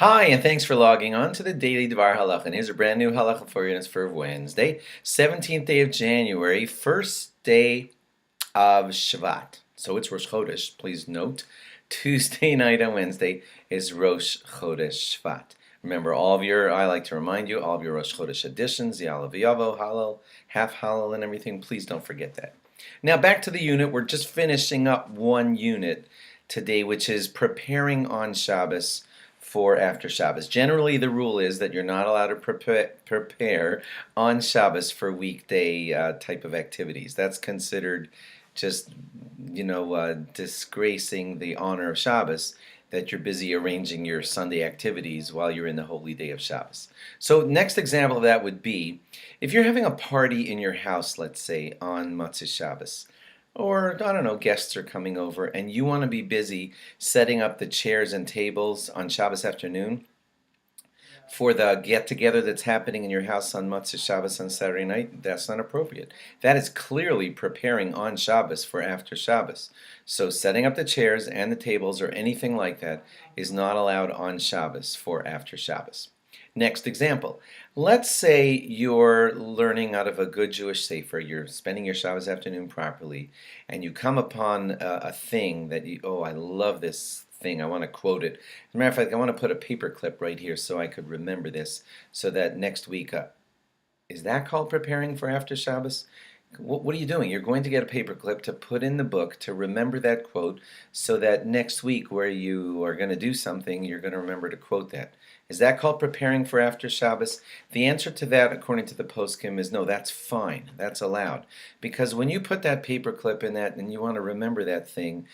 Hi, and thanks for logging on to the Daily DVAR Halacha. And here's a brand new Halacha for you, and it's for Wednesday, 17th day of January, first day of Shvat. So it's Rosh Chodesh. Please note, Tuesday night on Wednesday is Rosh Chodesh Shvat. Remember, I like to remind you, all of your Rosh Chodesh additions, the Alav Yavo, Halal, half Halal, and everything, please don't forget that. Now back to the unit. We're just finishing up one unit today, which is preparing on Shabbos for after Shabbos. Generally, the rule is that you're not allowed to prepare on Shabbos for weekday type of activities. That's considered just, disgracing the honor of Shabbos, that you're busy arranging your Sunday activities while you're in the holy day of Shabbos. So next example of that would be, if you're having a party in your house, let's say, on Motzei Shabbos, or, I don't know, guests are coming over, and you want to be busy setting up the chairs and tables on Shabbos afternoon for the get-together that's happening in your house on Motzei Shabbos on Saturday night, that's not appropriate. That is clearly preparing on Shabbos for after Shabbos. So setting up the chairs and the tables or anything like that is not allowed on Shabbos for after Shabbos. Next example. Let's say you're learning out of a good Jewish sefer, you're spending your Shabbos afternoon properly, and you come upon a thing that I love this thing, I want to quote it. As a matter of fact, I want to put a paper clip right here so I could remember this, so that next week, is that called preparing for after Shabbos? What are you doing? You're going to get a paper clip to put in the book to remember that quote, so that next week where you are going to do something, you're going to remember to quote that. Is that called preparing for after Shabbos? The answer to that, according to the poskim, is no, that's fine. That's allowed. Because when you put that paper clip in that and you want to remember that thing,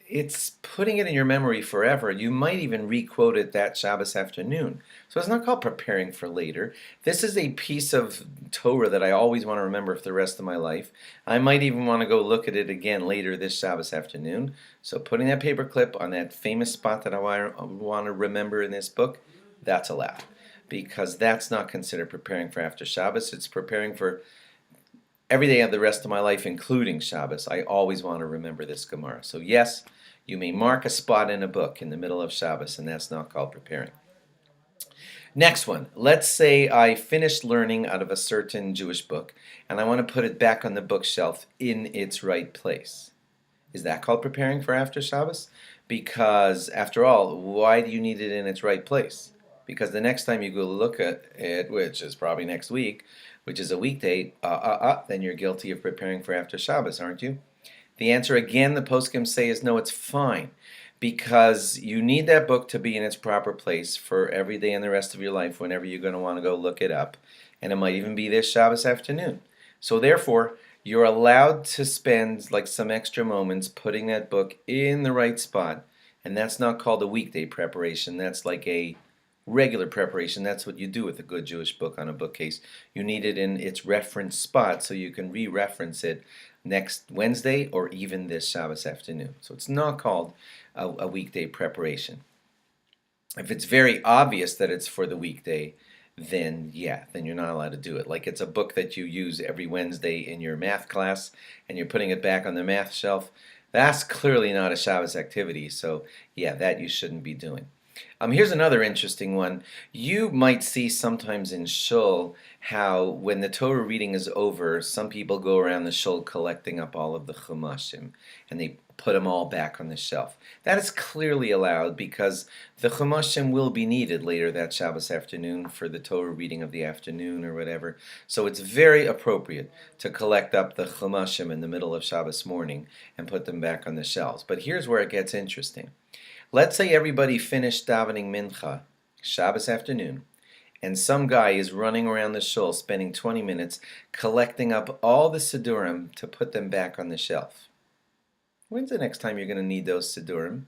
it's putting it in your memory forever. You might even re-quote it that Shabbos afternoon. So it's not called preparing for later. This is a piece of Torah that I always want to remember for the rest of my life. I might even want to go look at it again later this Shabbos afternoon. So putting that paper clip on that famous spot that I want to remember in this book, that's allowed. Because that's not considered preparing for after Shabbos. It's preparing for every day of the rest of my life, including Shabbos. I always want to remember this Gemara. So yes, you may mark a spot in a book in the middle of Shabbos, and that's not called preparing. Next one. Let's say I finished learning out of a certain Jewish book, and I want to put it back on the bookshelf in its right place. Is that called preparing for after Shabbos? Because, after all, why do you need it in its right place? Because the next time you go look at it, which is probably next week, which is a weekday, then you're guilty of preparing for after Shabbos, aren't you? The answer, again, the poskim say, is no, it's fine. Because you need that book to be in its proper place for every day in the rest of your life whenever you're going to want to go look it up. And it might even be this Shabbos afternoon. So therefore, you're allowed to spend like some extra moments putting that book in the right spot. And that's not called a weekday preparation. That's like a regular preparation. That's what you do with a good Jewish book on a bookcase. You need it in its reference spot so you can re-reference it next Wednesday or even this Shabbos afternoon. So it's not called a weekday preparation. If it's very obvious that it's for the weekday, then you're not allowed to do it. Like it's a book that you use every Wednesday in your math class and you're putting it back on the math shelf. That's clearly not a Shabbos activity, so that you shouldn't be doing. Here's another interesting one. You might see sometimes in shul how when the Torah reading is over, some people go around the shul collecting up all of the chumashim and they put them all back on the shelf. That is clearly allowed because the chumashim will be needed later that Shabbos afternoon for the Torah reading of the afternoon or whatever. So it's very appropriate to collect up the chumashim in the middle of Shabbos morning and put them back on the shelves. But here's where it gets interesting. Let's say everybody finished davening mincha, Shabbos afternoon, and some guy is running around the shul spending 20 minutes collecting up all the siddurim to put them back on the shelf. When's the next time you're going to need those siddurim?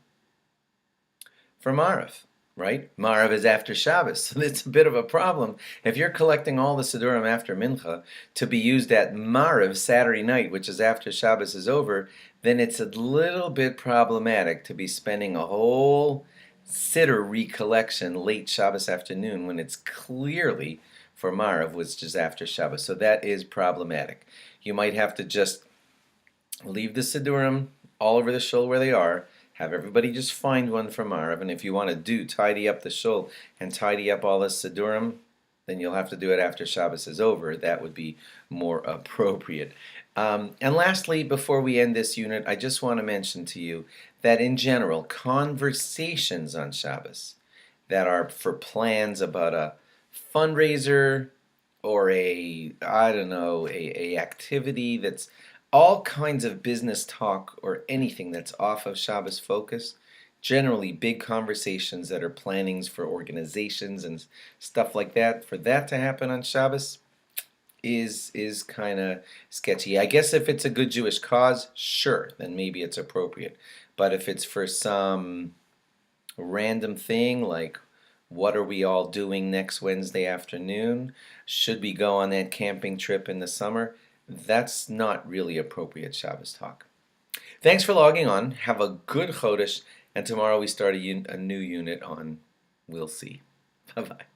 For Marav, right? Marav is after Shabbos, so it's a bit of a problem. If you're collecting all the siddurim after mincha to be used at Marav Saturday night, which is after Shabbos is over, then it's a little bit problematic to be spending a whole siddur recollection late Shabbos afternoon when it's clearly for Marav, which is after Shabbos. So that is problematic. You might have to just leave the siddurim all over the shul where they are, Have everybody just find one from Arav, and if you want to tidy up the shul and tidy up all the Sidurim, then you'll have to do it after Shabbos is over. That would be more appropriate. And lastly, before we end this unit, I just want to mention to you that in general, conversations on Shabbos that are for plans about a fundraiser or I don't know, a activity that's all kinds of business talk or anything that's off of Shabbos focus, generally big conversations that are plannings for organizations and stuff like that, for that to happen on Shabbos is kind of sketchy. I guess if it's a good Jewish cause, sure, then maybe it's appropriate. But if it's for some random thing like what are we all doing next Wednesday afternoon? Should we go on that camping trip in the summer? That's not really appropriate Shabbos talk. Thanks for logging on. Have a good Chodesh, and tomorrow we start a new unit on We'll See. Bye-bye.